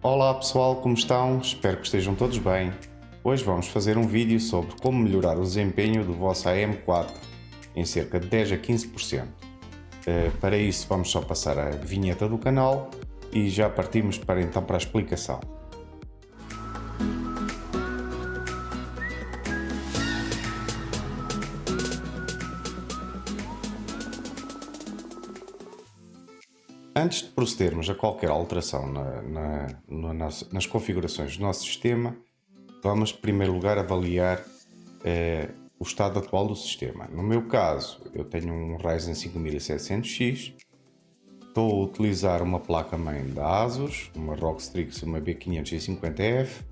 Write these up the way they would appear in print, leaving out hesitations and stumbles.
Olá pessoal, como estão? Espero que estejam todos bem. Hoje vamos fazer um vídeo sobre como melhorar o desempenho do vosso AM4 em cerca de 10 a 15%. Para isso vamos só passar a vinheta do canal e já partimos para a explicação. Antes de procedermos a qualquer alteração nas configurações do nosso sistema, vamos em primeiro lugar avaliar o estado atual do sistema. No meu caso, eu tenho um Ryzen 5700X, estou a utilizar uma placa-mãe da ASUS, uma ROG Strix, uma B550F.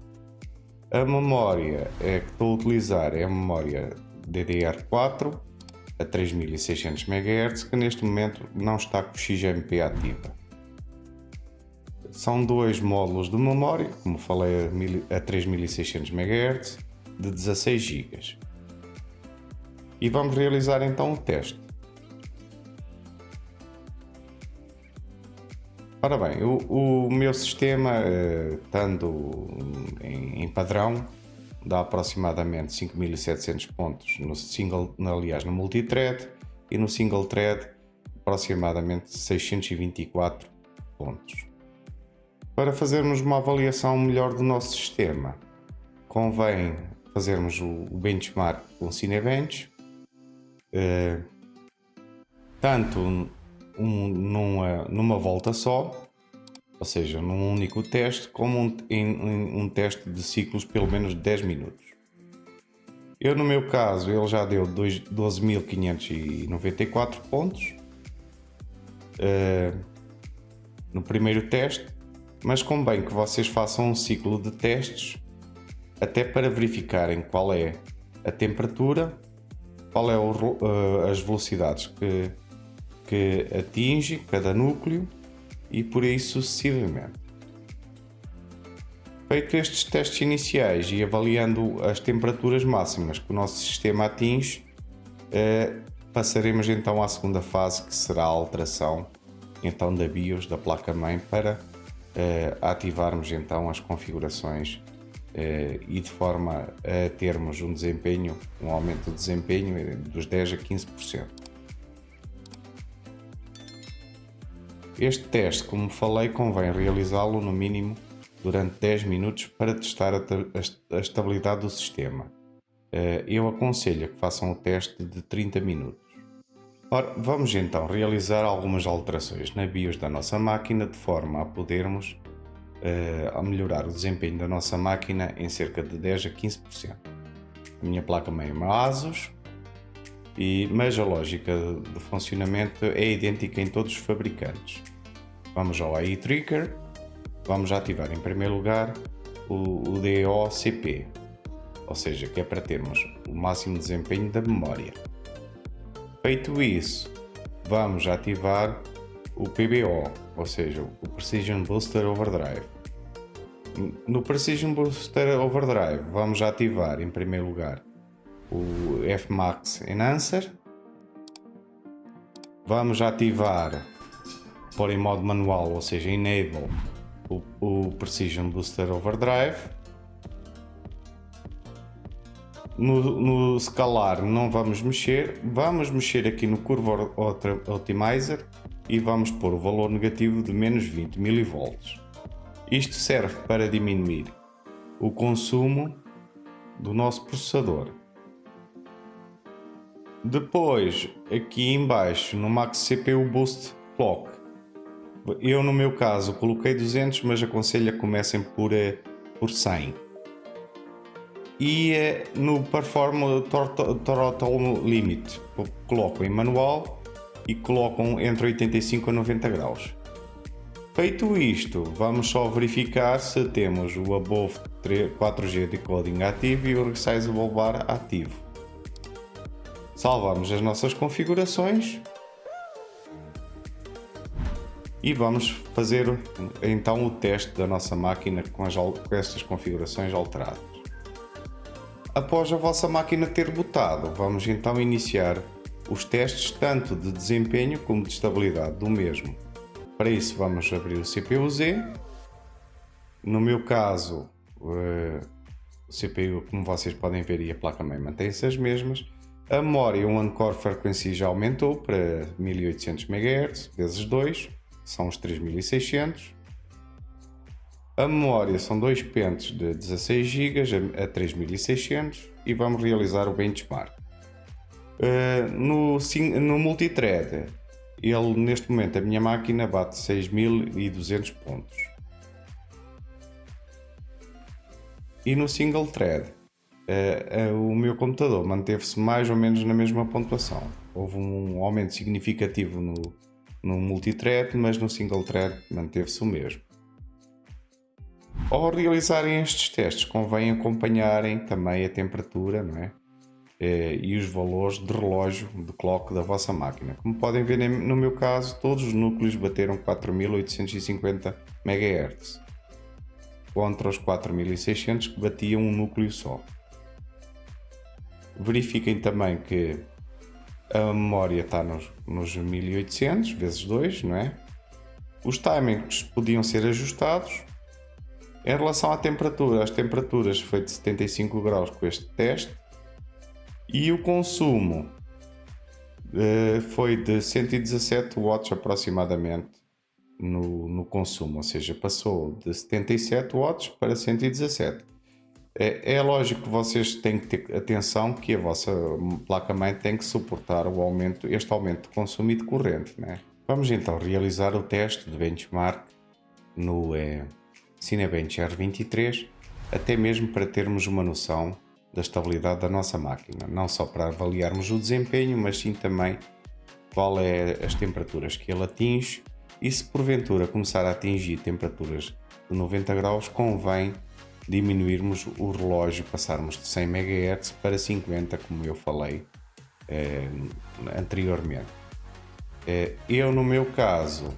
A memória que estou a utilizar é a memória DDR4 a 3600 MHz, que neste momento não está com o XMP ativa. São dois módulos de memória, como falei, a 3600 MHz, de 16 GB. E vamos realizar então o teste. Ora bem, o meu sistema, estando em padrão, dá aproximadamente 5700 pontos no multithread, e no single thread aproximadamente 624 pontos. Para fazermos uma avaliação melhor do nosso sistema, convém fazermos o benchmark com o Cinebench, tanto numa volta só, ou seja, num único teste, como em um teste de ciclos pelo menos de 10 minutos. Eu, no meu caso, ele já deu 12.594 pontos no primeiro teste, mas convém que vocês façam um ciclo de testes até para verificarem qual é a temperatura, qual é as velocidades que atinge cada núcleo e por aí sucessivamente. Feito estes testes iniciais e avaliando as temperaturas máximas que o nosso sistema atinge, passaremos então à segunda fase, que será a alteração então da BIOS, da placa-mãe, para ativarmos então as configurações e de forma a termos um aumento de desempenho dos 10 a 15%. Este teste, como falei, convém realizá-lo no mínimo durante 10 minutos para testar a estabilidade do sistema. Eu aconselho que façam o teste de 30 minutos. Ora, vamos então realizar algumas alterações na BIOS da nossa máquina de forma a podermos melhorar o desempenho da nossa máquina em cerca de 10 a 15%. A minha placa-mãe é uma ASUS, mas a lógica de funcionamento é idêntica em todos os fabricantes. Vamos ao AI Trigger, vamos ativar em primeiro lugar o DOCP, ou seja, que é para termos o máximo desempenho da memória. Feito isso, vamos ativar o PBO, ou seja, o Precision Booster Overdrive. No Precision Booster Overdrive vamos ativar em primeiro lugar o Fmax Enhancer, vamos ativar, pôr em modo manual, ou seja, Enable, o Precision Booster Overdrive. No Scalar não vamos mexer aqui no Curve Optimizer e vamos pôr o valor negativo de menos 20 mV. Isto serve para diminuir o consumo do nosso processador. Depois, aqui em baixo no Max CPU Boost Clock, eu no meu caso coloquei 200, mas aconselho a comecem por 100. E no Perform Throttle Limit colocam em manual e colocam entre 85 a 90 graus. Feito isto, vamos só verificar se temos o Above 4G Decoding ativo e o Resizable Bar ativo. Salvamos as nossas configurações e vamos fazer então o teste da nossa máquina com estas configurações alteradas. Após a vossa máquina ter bootado, vamos então iniciar os testes tanto de desempenho como de estabilidade do mesmo. Para isso vamos abrir o CPU-Z No meu caso, o CPU, como vocês podem ver, e a placa-mãe mantém-se as mesmas. A memória, o on-core frequency já aumentou para 1800 MHz vezes 2, são os 3600. A memória são dois pentes de 16 GB a 3600 e vamos realizar o benchmark. No multithread, ele neste momento, a minha máquina bate 6200 pontos. E no single thread, o meu computador manteve-se mais ou menos na mesma pontuação. Houve um aumento significativo no multithread, mas no single thread manteve-se o mesmo. Ao realizarem estes testes, convém acompanharem também a temperatura, não é? E os valores de relógio de clock da vossa máquina. Como podem ver, no meu caso, todos os núcleos bateram 4850 MHz, contra os 4600 que batiam um núcleo só. Verifiquem também que a memória está nos 1800 vezes 2, não é? Os timings podiam ser ajustados. Em relação à temperatura, as temperaturas foi de 75 graus com este teste e o consumo foi de 117 watts aproximadamente no consumo, ou seja, passou de 77 watts para 117. É lógico que vocês têm que ter atenção que a vossa placa-mãe tem que suportar este aumento de consumo e de corrente, né? Vamos então realizar o teste de benchmark no Cinebench R23, até mesmo para termos uma noção da estabilidade da nossa máquina, não só para avaliarmos o desempenho, mas sim também qual é as temperaturas que ele atinge e se porventura começar a atingir temperaturas de 90 graus, convém diminuirmos o relógio, passarmos de 100 MHz para 50, como eu falei anteriormente. Eu, no meu caso,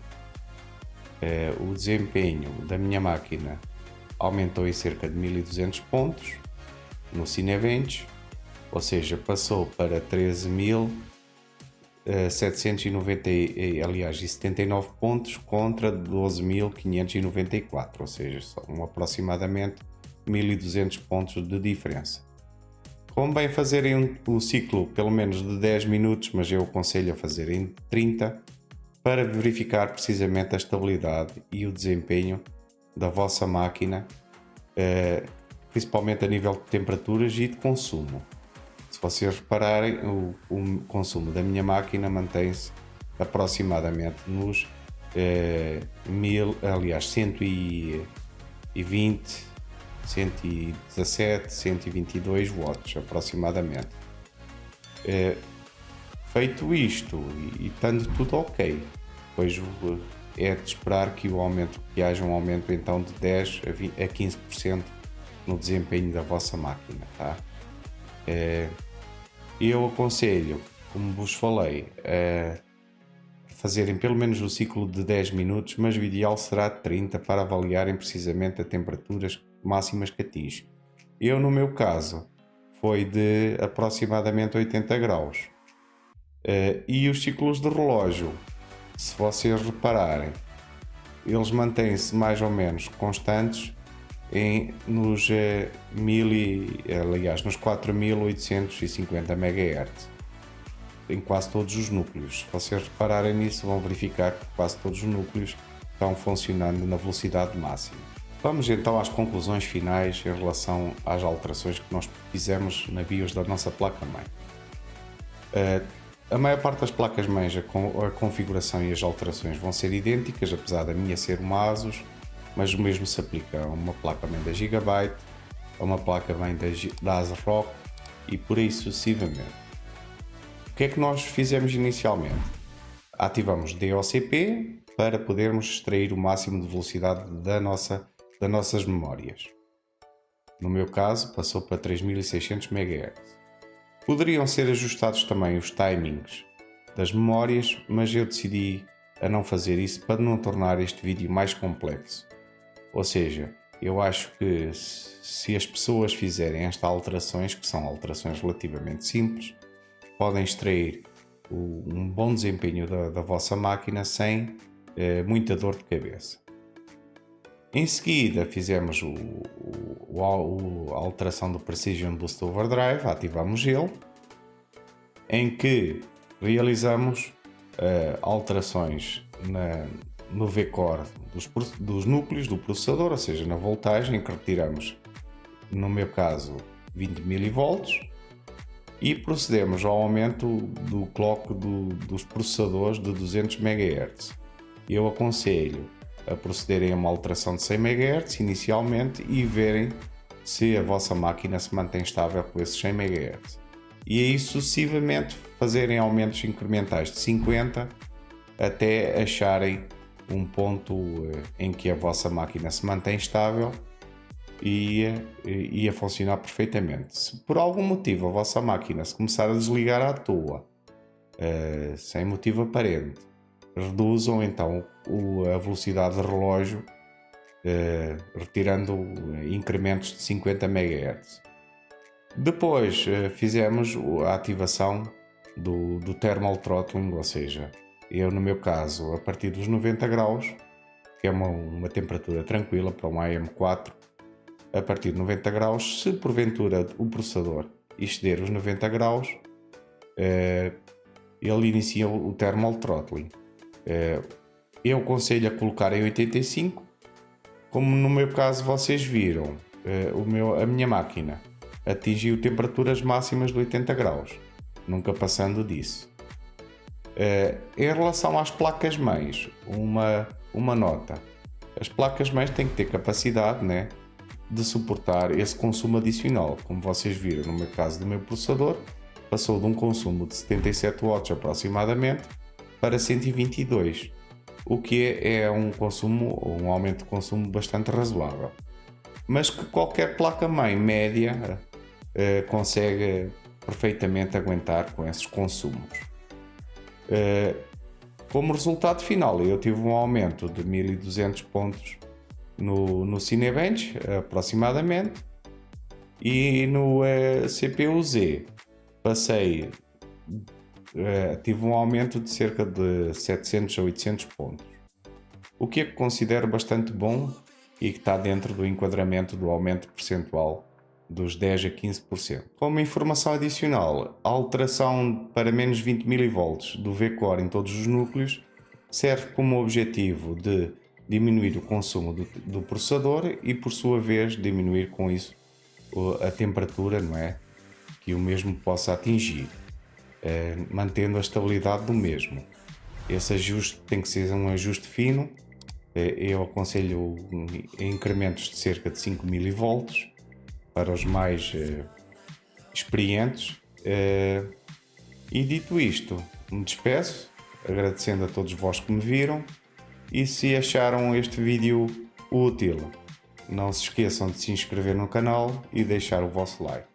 o desempenho da minha máquina aumentou em cerca de 1200 pontos no Cinebench, ou seja, passou para 13.779 pontos contra 12.594, ou seja, são aproximadamente 1200 pontos de diferença. Convém fazerem o ciclo pelo menos de 10 minutos, mas eu aconselho a fazer em 30 para verificar precisamente a estabilidade e o desempenho da vossa máquina, principalmente a nível de temperaturas e de consumo. Se vocês repararem, o consumo da minha máquina mantém-se aproximadamente nos 120, 117, 122 watts aproximadamente. Feito isto e estando tudo ok, depois é de esperar que haja um aumento então de 10 a 15% no desempenho da vossa máquina, tá? Eu aconselho, como vos falei, a fazerem pelo menos o ciclo de 10 minutos, mas o ideal será 30 para avaliarem precisamente as temperaturas máximas que atinge. Eu, no meu caso, foi de aproximadamente 80 graus. E os ciclos de relógio, se vocês repararem, eles mantêm-se mais ou menos constantes nos 4.850 MHz em quase todos os núcleos. Se vocês repararem nisso, vão verificar que quase todos os núcleos estão funcionando na velocidade máxima. Vamos então às conclusões finais em relação às alterações que nós fizemos na BIOS da nossa placa-mãe. A maior parte das placas-mães, a configuração e as alterações vão ser idênticas, apesar da minha ser uma ASUS, mas o mesmo se aplica a uma placa-mãe da Gigabyte, a uma placa-mãe da ASRock e por aí sucessivamente. O que é que nós fizemos inicialmente? Ativamos DOCP para podermos extrair o máximo de velocidade das nossas memórias. No meu caso, passou para 3600 MHz. Poderiam ser ajustados também os timings das memórias, mas eu decidi a não fazer isso para não tornar este vídeo mais complexo. Ou seja, eu acho que se as pessoas fizerem estas alterações, que são alterações relativamente simples, podem extrair um bom desempenho da vossa máquina sem muita dor de cabeça. Em seguida fizemos a alteração do Precision Boost Overdrive, ativamos ele, em que realizamos alterações no V-Core dos núcleos do processador, ou seja, na voltagem, que retiramos, no meu caso, 20 mV, e procedemos ao aumento do clock dos processadores de 200 MHz. Eu aconselho a procederem a uma alteração de 100 MHz inicialmente e verem se a vossa máquina se mantém estável com esses 100 MHz. E aí sucessivamente fazerem aumentos incrementais de 50 até acharem um ponto em que a vossa máquina se mantém estável e a funcionar perfeitamente. Se por algum motivo a vossa máquina se começar a desligar à toa, sem motivo aparente, reduzam então a velocidade de relógio, retirando incrementos de 50 MHz. Depois fizemos a ativação do thermal throttling, ou seja, eu no meu caso a partir dos 90 graus, que é uma temperatura tranquila para um AM4, a partir de 90 graus, se porventura o processador exceder os 90 graus, ele inicia o thermal throttling. Eu aconselho a colocar em 85, como no meu caso vocês viram, a minha máquina atingiu temperaturas máximas de 80 graus, nunca passando disso. Em relação às placas-mães, uma nota: as placas-mães têm que ter capacidade, né, de suportar esse consumo adicional. Como vocês viram, no meu caso do meu processador, passou de um consumo de 77 watts aproximadamente para 122, o que é um aumento de consumo bastante razoável, mas que qualquer placa-mãe média consegue perfeitamente aguentar com esses consumos. Como resultado final, eu tive um aumento de 1200 pontos no Cinebench, aproximadamente, e no CPU-Z tive um aumento de cerca de 700 a 800 pontos, o que considero bastante bom e que está dentro do enquadramento do aumento percentual dos 10 a 15%. Como informação adicional, a alteração para menos 20 mV do V-Core em todos os núcleos serve como objetivo de diminuir o consumo do processador e, por sua vez, diminuir com isso a temperatura, não é, que o mesmo possa atingir, mantendo a estabilidade do mesmo. Esse ajuste tem que ser um ajuste fino. Eu aconselho incrementos de cerca de 5 mV para os mais experientes. E dito isto, me despeço, agradecendo a todos vós que me viram, e se acharam este vídeo útil, não se esqueçam de se inscrever no canal e deixar o vosso like.